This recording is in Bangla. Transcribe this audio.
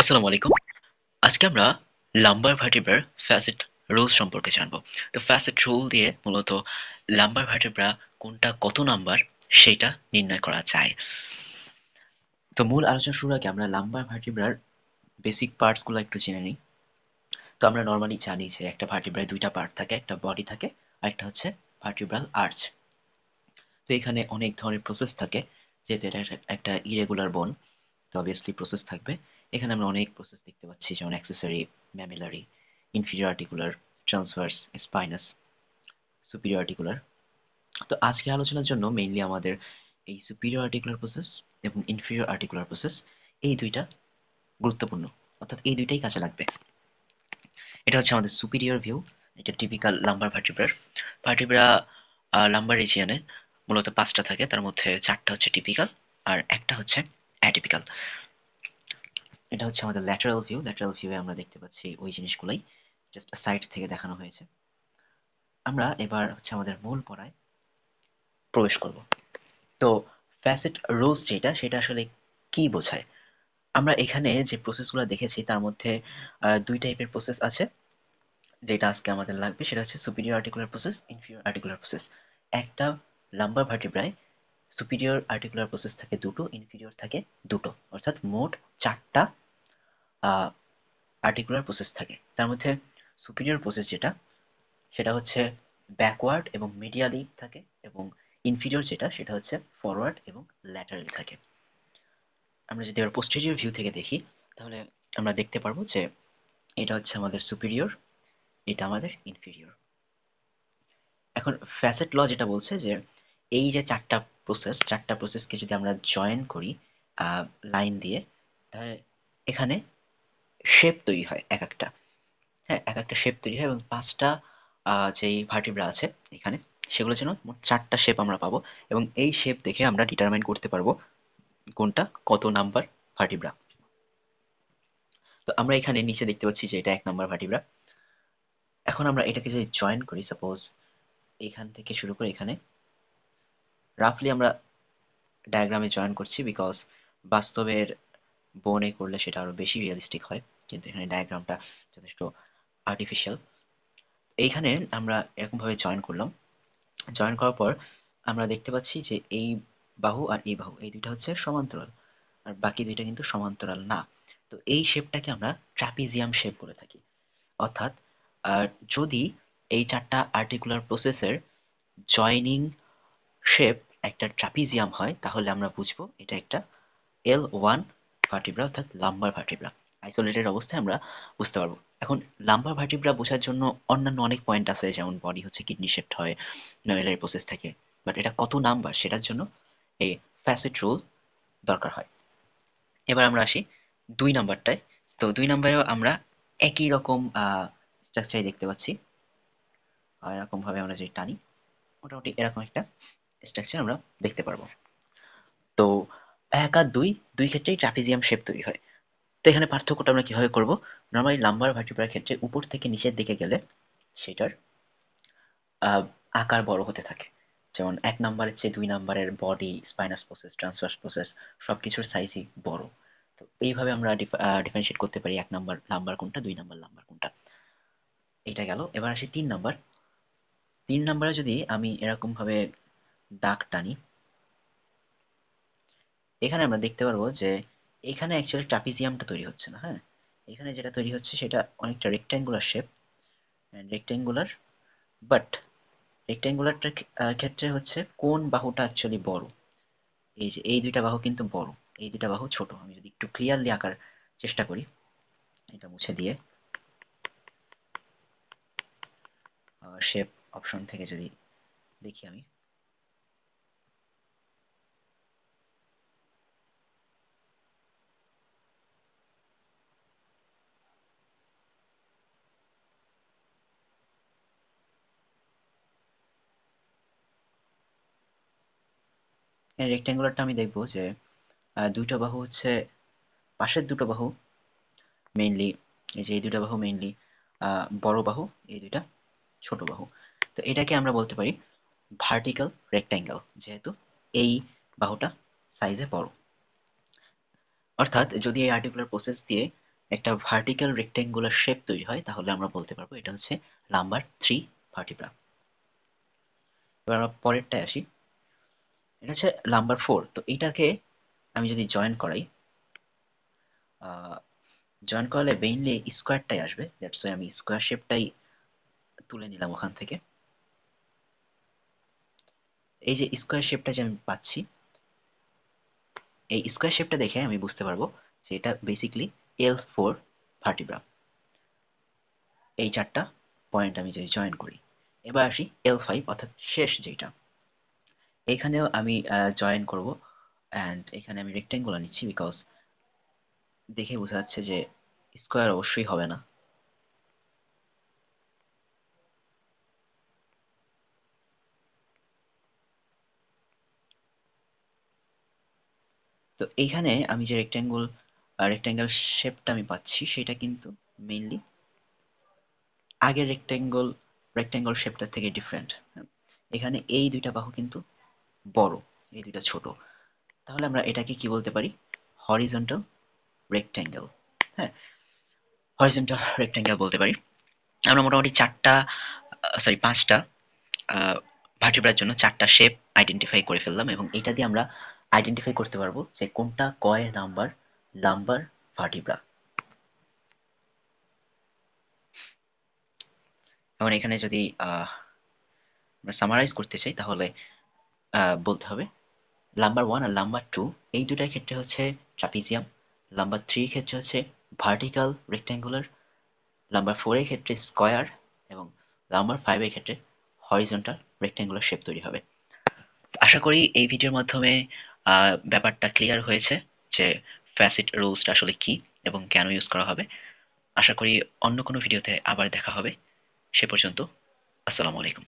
আসসালামু আলাইকুম। আজকে আমরা লাম্বার ভার্টিব্রার ফ্যাসেট রুলস সম্পর্কে জানবো। তো ফ্যাসেট রুল দিয়ে মূলত লাম্বার ভার্টিব্রা কোনটা কত নাম্বার সেটা নির্ণয় করা যায়। তো মূল আলোচনা শুরুর আগে আমরা লাম্বার ভার্টিব্রার বেসিক পার্টস গুলো একটু জেনে নিই। তো আমরা নর্মালি জানি যে একটা ভার্টিব্রায় দুইটা পার্ট থাকে, একটা বডি থাকে আর একটা হচ্ছে ভার্টিব্রাল আর্চ। তো এখানে অনেক ধরনের প্রসেস থাকে, যেহেতু এটা একটা ইরেগুলার বোন, তো অবভিয়াসলি প্রসেস থাকবে। এখানে আমরা অনেক প্রসেস দেখতে পাচ্ছি, যেমন accessory, mammillary, inferior articular, transverse, spinous, superior articular. তো আজকে আলোচনার জন্য মেইনলি আমাদের এই সুপিরিয়র আর্টিকুলার প্রসেস এবং ইনফিরিয়র আর্টিকুলার প্রসেস, এই দুইটা গুরুত্বপূর্ণ, অর্থাৎ এই দুইটাই কাজে লাগবে। এটা হচ্ছে আমাদের সুপিরিয়র ভিউ। এটা টিপিক্যাল লাম্বার ভার্টিব্রার। ভার্টিব্রা লাম্বার রিজিয়নে মূলত 5টা থাকে, তার মধ্যে 4টা হচ্ছে টিপিক্যাল আর একটা হচ্ছে অ্যাটিপিক্যাল। এটা হচ্ছে আমাদের ল্যাটারাল ভিউ। ল্যাটারাল ভিউয়ে আমরা দেখতে পাচ্ছি ওই জিনিসগুলোই, জাস্ট সাইড থেকে দেখানো হয়েছে। আমরা এবার হচ্ছে আমাদের মূল পড়ায় প্রবেশ করব। তো ফ্যাসেট রুলস যেটা, সেটা আসলে কি বোঝায়? আমরা এখানে যে প্রসেসগুলো দেখেছি তার মধ্যে দুই টাইপের প্রসেস আছে। যেটা আজকে আমাদের লাগবে সেটা হচ্ছে superior articular process, inferior articular process. একটা লাম্বার ভার্টিব্রায় সুপিরিয়র আর্টিকুলার প্রসেস থাকে দুটো, ইনফিরিয়র থাকে দুটো, অর্থাৎ মোট 4টা আর্টিকুলার প্রসেস থাকে। তার মধ্যে সুপিরিয়র প্রসেস যেটা, সেটা হচ্ছে ব্যাকওয়ার্ড এবং মিডিয়ালি থাকে, এবং ইনফিরিয়র যেটা সেটা হচ্ছে ফরওয়ার্ড এবং ল্যাটারালি থাকে। আমরা যদি এবার পোস্টেরিয়র ভিউ থেকে দেখি, তাহলে আমরা দেখতে পারবো যে এটা হচ্ছে আমাদের সুপিরিয়র, এটা আমাদের ইনফিরিয়র। এখন ফ্যাসেট ল যেটা বলছে যে এই যে চারটা প্রসেসকে যদি আমরা জয়েন করি লাইন দিয়ে, তাহলে এখানে শেপ তৈরি হয় এক একটা। হ্যাঁ, এক একটা শেপ তৈরি হয় এবং 5টা যেই ভার্টিব্রা আছে এখানে, সেগুলোর জন্য মোট 4টা শেপ আমরা পাবো, এবং এই শেপ দেখে আমরা ডিটারমাইন করতে পারবো কোনটা কত নাম্বার ভার্টিব্রা। তো আমরা এখানে নিচে দেখতে পাচ্ছি যে এটা 1 নাম্বার ভার্টিব্রা। এখন আমরা এটাকে যদি জয়েন করি, সাপোজ এখান থেকে শুরু করে এখানে, রাফলি আমরা ডায়াগ্রামে জয়েন করছি, বিকজ বাস্তবের বনে করলে সেটা আরো বেশি রিয়েলিস্টিক হয়, কিন্তু এখানে ডায়াগ্রামটা যথেষ্ট আর্টিফিশিয়াল। এইখানে আমরা এরকম ভাবে জয়েন করলাম। জয়েন করার পর আমরা দেখতে পাচ্ছি যে এই বাহু আর এই বাহু, এই দুইটা হচ্ছে সমান্তরাল, আর বাকি দুইটা কিন্তু সমান্তরাল না। তো এই শেপটাকে আমরা ট্রাপিজিয়াম শেপ বলে থাকি। অর্থাৎ যদি এই 4টা আর্টিকুলার প্রসেসের জয়নিং শেপ একটা ট্রাপিজিয়াম হয়, তাহলে আমরা বুঝবো এটা একটা L1 ভার্টিব্রা, অর্থাৎ লাম্বার ভার্টিব্রা। আইসোলেটেড অবস্থায় আমরা বুঝতে পারবো। এখন লাম্বার ভার্টিব্রা বোঝার জন্য অন্যান্য অনেক পয়েন্ট আছে, যেমন বডি হচ্ছে কিডনি শেপড হয়, ম্যামেলারি প্রসেস থাকে, বাট এটা কত নাম্বার সেটার জন্য এই ফ্যাসেট রুল দরকার হয়। এবার আমরা আসি 2 নাম্বারটায়। তো 2 নাম্বারেও আমরা একই রকম স্ট্রাকচারই দেখতে পাচ্ছি। এরকম ভাবে আমরা যদি টানি, মোটামুটি এরকম একটা স্ট্রাকচার আমরা দেখতে পারবো। তো 1 আর 2, দুই ক্ষেত্রেই ট্রাপিজিয়াম শেপ তৈরি হয়। তো এখানে পার্থক্যটা আমরা কিভাবে করব? নরমালি লাম্বার ভার্টিব্রার ক্ষেত্রে উপর থেকে নিচের দিকে গেলে সেটার আকার বড় হতে থাকে। যেমন 1 নাম্বারের চেয়ে 2 নাম্বারের body, spinous process, transverse process সবকিছুর সাইজই বড়। তো এইভাবে আমরা ডিফারেনশিয়েট করতে পারি 1 নাম্বার লাম্বার কোনটা, 2 নাম্বার লাম্বার কোনটা। এটা গেল। এবার আসি 3 নাম্বার। 3 নাম্বারে যদি আমি এরকম ভাবে দাগ টানি, এখানে আমরা দেখতে পারবো যে এখানে অ্যাকচুয়ালি ট্রাপিজিয়ামটা তৈরি হচ্ছে না। হ্যাঁ, এখানে যেটা তৈরি হচ্ছে সেটা অনেকটা রেক্ট্যাঙ্গুলার শেপ, রেক্ট্যাঙ্গুলার, বাট রেক্ট্যাঙ্গুলারটার ক্ষেত্রে হচ্ছে কোন বাহুটা অ্যাকচুয়ালি বড়। এই যে এই দুইটা বাহু কিন্তু বড়, এই দুইটা বাহু ছোট। আমি যদি একটু ক্লিয়ারলি আঁকার চেষ্টা করি, এটা মুছে দিয়ে শেপ অপশন থেকে যদি দেখি, আমি এই রেক্ট্যাঙ্গুলারটা আমি দেখবো যে দুইটা বাহু হচ্ছে, পাশের দুটো বাহু মেইনলি, এই যে এই দুটো বাহু মেইনলি বড় বাহু, এই দুইটা ছোট বাহু। তো এটাকে আমরা বলতে পারি ভার্টিক্যাল রেক্ট্যাঙ্গেল, যেহেতু এই বাহুটা সাইজে বড়। অর্থাৎ যদি এই আর্টিকুলার প্রসেস দিয়ে একটা ভার্টিক্যাল রেক্ট্যাঙ্গুলার শেপ তৈরি হয়, তাহলে আমরা বলতে পারবো এটা হচ্ছে লাম্বার 3 ভার্টিব্রা। এবার আমরা পরেরটায় আসি, এটা হচ্ছে লাম্বার 4। তো এইটাকে আমি যদি জয়েন করাই, জয়েন করলে মেইনলি স্কোয়ারটাই আসবে, দ্যাটস ওয়াই আমি স্কোয়ার শেপটাই তুলে নিলাম ওখান থেকে। এই যে স্কোয়ার শেপটা যে আমি পাচ্ছি, এই স্কোয়ার শেপটা দেখে আমি বুঝতে পারবো যে এটা বেসিকলি L4 ভার্টিব্রা। এই 4টা পয়েন্ট আমি যদি জয়েন করি, এবার আসি L5 অর্থাৎ শেষ যেটা, এখানেও আমি জয়েন করব। অ্যান্ড এখানে আমি রেক্ট্যাঙ্গুলার নিচ্ছি বিকজ দেখে বোঝা যাচ্ছে যে স্কোয়ার অবশ্যই হবে না। তো এইখানে আমি যে রেক্ট্যাঙ্গেল শেপটা আমি পাচ্ছি সেটা কিন্তু মেইনলি আগের রেক্ট্যাঙ্গল শেপটার থেকে ডিফারেন্ট। এখানে এই দুইটা বাহু কিন্তু বড়, এই দুইটা ছোট, তাহলে আমরা এটাকে কি বলতে পারি? Horizontal rectangle. হ্যাঁ, হরিজন্টাল রেক্ট্যাঙ্গেল বলতে পারি। আমরা মোটামুটি 5টা ভার্টিব্রার জন্য 4টা শেপ আইডেন্টিফাই করে ফেললাম, এবং এটা দিয়ে আমরা আইডেন্টিফাই করতে পারবো যে কোনটা কয়ের লাম্বার ভার্টিব্রা। এখন এখানে যদি আমরা সামারাইজ করতে চাই, তাহলে বলতে হবে লাম্বার 1 আর লাম্বার 2 এই দুটার ক্ষেত্রে হচ্ছে ট্রাপিজিয়াম, লাম্বার 3 এর ক্ষেত্রে হচ্ছে ভার্টিক্যাল রেক্ট্যাঙ্গুলার, নাম্বার 4 এর ক্ষেত্রে স্কয়ার, এবং নাম্বার 5 এর ক্ষেত্রে হরিজন্টাল রেক্ট্যাঙ্গুলার শেপ তৈরি হবে। আশা করি এই ভিডিওর মাধ্যমে ব্যাপারটা ক্লিয়ার হয়েছে যে ফ্যাসিট রুলসটা আসলে কি এবং কেন ইউজ করা হবে। আশা করি অন্য কোনো ভিডিওতে আবার দেখা হবে। সে পর্যন্ত আসসালামু আলাইকুম।